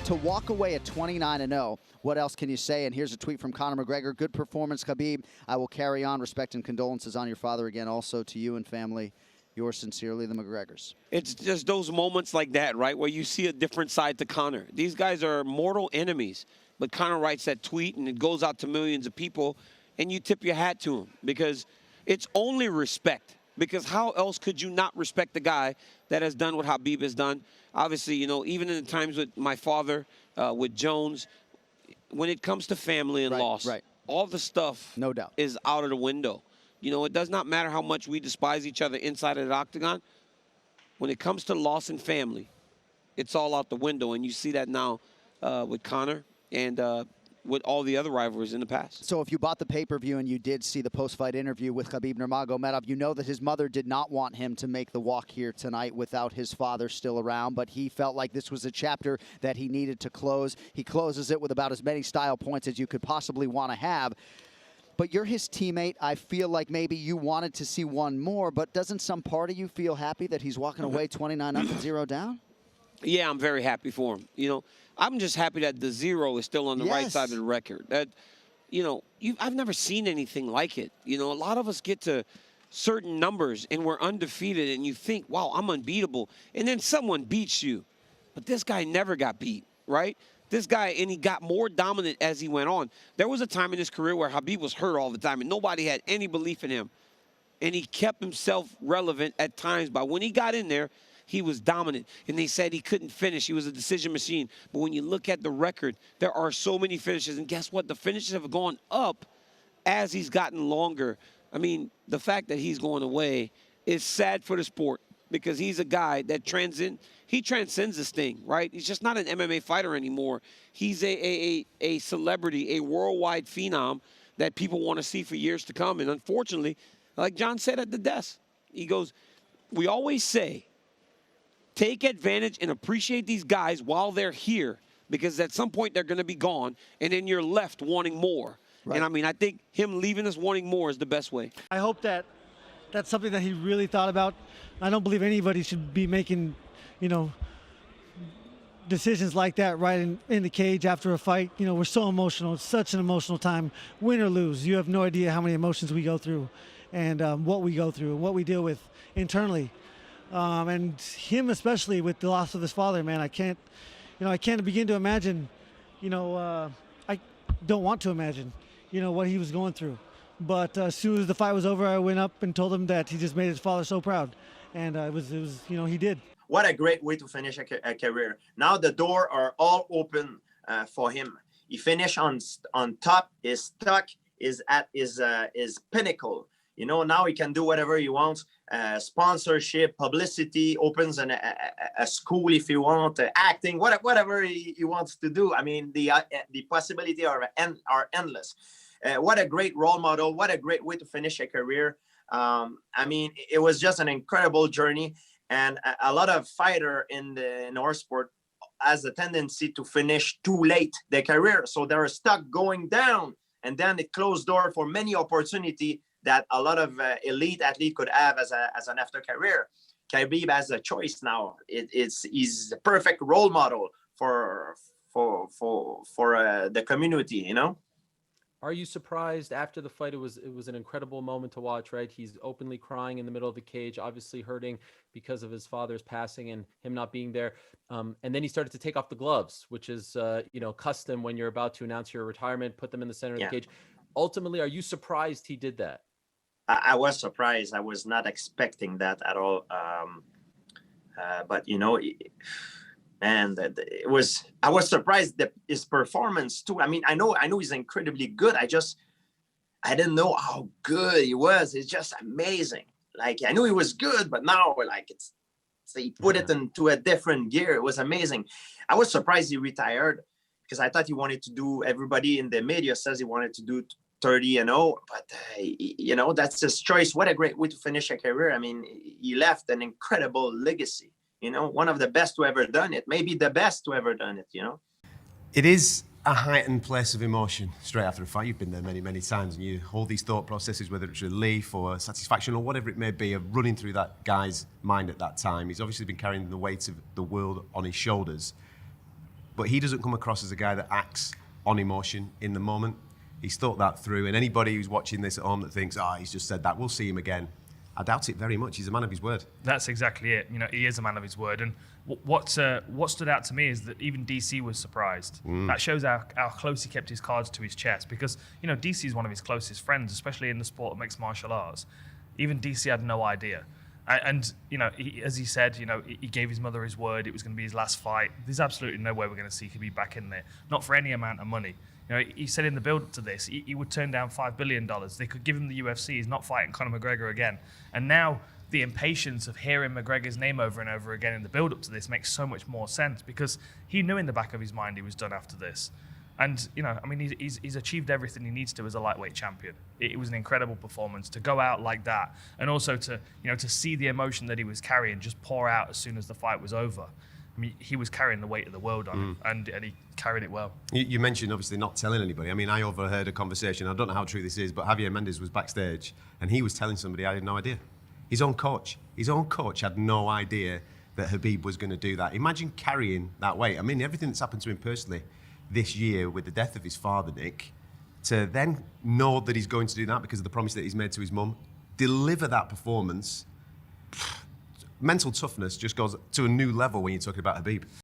to walk away at 29-0, what else can you say? And here's a tweet from Conor McGregor. Good performance, Khabib. I will carry on. Respect and condolences on your father again. Also to you and family. Yours sincerely, the McGregors. It's just those moments like that, right, where you see a different side to Conor. These guys are mortal enemies, but Conor writes that tweet, and it goes out to millions of people, and you tip your hat to him because it's only respect. Because how else could you not respect the guy that has done what Khabib has done? Obviously, you know, even in the times with my father, with Jones, when it comes to family and loss, all the stuff no doubt is out of the window. You know, it does not matter how much we despise each other inside of the octagon. When it comes to loss and family, it's all out the window. And you see that now with Conor and with all the other rivalries in the past. So if you bought the pay-per-view and you did see the post-fight interview with Khabib Nurmagomedov, you know that his mother did not want him to make the walk here tonight without his father still around, but he felt like this was a chapter that he needed to close. He closes it with about as many style points as you could possibly want to have. But you're his teammate. I feel like maybe you wanted to see one more, but doesn't some part of you feel happy that he's walking away 29 up and 0 down? Yeah, I'm very happy for him. You know, I'm just happy that the 0 is still on the right side of the record. That, you know, I've never seen anything like it. You know, a lot of us get to certain numbers and we're undefeated and you think, wow, I'm unbeatable. And then someone beats you. But this guy never got beat, right? This guy, and he got more dominant as he went on. There was a time in his career where Khabib was hurt all the time and nobody had any belief in him. And he kept himself relevant at times. But when he got in there, he was dominant. And they said he couldn't finish. He was a decision machine. But when you look at the record, there are so many finishes. And guess what? The finishes have gone up as he's gotten longer. I mean, the fact that he's going away is sad for the sport because he's a guy that transcends this thing, right? He's just not an MMA fighter anymore. He's a celebrity, a worldwide phenom that people want to see for years to come. And unfortunately, like John said at the desk, he goes, we always say, take advantage and appreciate these guys while they're here because at some point they're going to be gone, and then you're left wanting more. Right. And, I mean, I think him leaving us wanting more is the best way. I hope that that's something that he really thought about. I don't believe anybody should be making, you know, decisions like that right in the cage after a fight. You know, we're so emotional. It's such an emotional time. Win or lose, you have no idea how many emotions we go through and what we go through and what we deal with internally. And him especially with the loss of his father, man, I can't begin to imagine, I don't want to imagine, what he was going through. But as soon as the fight was over, I went up and told him that he just made his father so proud. And it was he did. What a great way to finish a career. Now the door are all open for him. He finished on top. His stock is at his pinnacle. Now he can do whatever he wants. Sponsorship, publicity, opens a school if he wants, acting, whatever he wants to do. I mean, the possibilities are endless. What a great role model. What a great way to finish a career. I mean, it was just an incredible journey. And a lot of fighter in our sport has a tendency to finish too late their career. So they're stuck going down. And then it closed door for many opportunity that a lot of elite athlete could have as an after career. Khabib has a choice now. He's the perfect role model for the community, Are you surprised after the fight? It was an incredible moment to watch, right? He's openly crying in the middle of the cage, obviously hurting because of his father's passing and him not being there. And then he started to take off the gloves, which is, custom when you're about to announce your retirement, put them in the center of the cage. Ultimately, are you surprised he did that? I was surprised. I was not expecting that at all. But man, I was surprised that his performance too. I mean, I know he's incredibly good. I didn't know how good he was. It's just amazing. Like, I knew he was good, but now he put it into a different gear. It was amazing. I was surprised he retired because I thought he wanted to do, everybody in the media says he wanted to do 30-0, but that's his choice. What a great way to finish a career. I mean, he left an incredible legacy. One of the best to ever done it, maybe the best to ever done it, It is a heightened place of emotion straight after a fight. You've been there many, many times, and you hold these thought processes, whether it's relief or satisfaction or whatever it may be, of running through that guy's mind at that time. He's obviously been carrying the weight of the world on his shoulders. but he doesn't come across as a guy that acts on emotion in the moment. He's thought that through, and anybody who's watching this at home that thinks, he's just said that, we'll see him again. I doubt it very much. He's a man of his word. That's exactly it. You know, he is a man of his word. And what stood out to me is that even DC was surprised. That shows how close he kept his cards to his chest, because, you know, DC is one of his closest friends, especially in the sport of mixed martial arts. Even DC had no idea. And you know, as he said, you know, he gave his mother his word. It was going to be his last fight. There's absolutely no way we're going to see Khabib back in there. Not for any amount of money. You know, he said in the build-up to this, he would turn down $5 billion. They could give him the UFC. He's not fighting Conor McGregor again. And now the impatience of hearing McGregor's name over and over again in the build-up to this makes so much more sense, because he knew in the back of his mind he was done after this. And, you know, I mean, he's achieved everything he needs to as a lightweight champion. It was an incredible performance to go out like that, and also to, you know, to see the emotion that he was carrying just pour out as soon as the fight was over. I mean, he was carrying the weight of the world on him, and he carried it well. You mentioned, obviously, not telling anybody. I mean, I overheard a conversation. I don't know how true this is, but Javier Mendez was backstage, and he was telling somebody, I had no idea. His own coach had no idea that Khabib was going to do that. Imagine carrying that weight. I mean, everything that's happened to him personally this year with the death of his father, Nick, to then know that he's going to do that because of the promise that he's made to his mum, deliver that performance. Mental toughness just goes to a new level when you're talking about Khabib.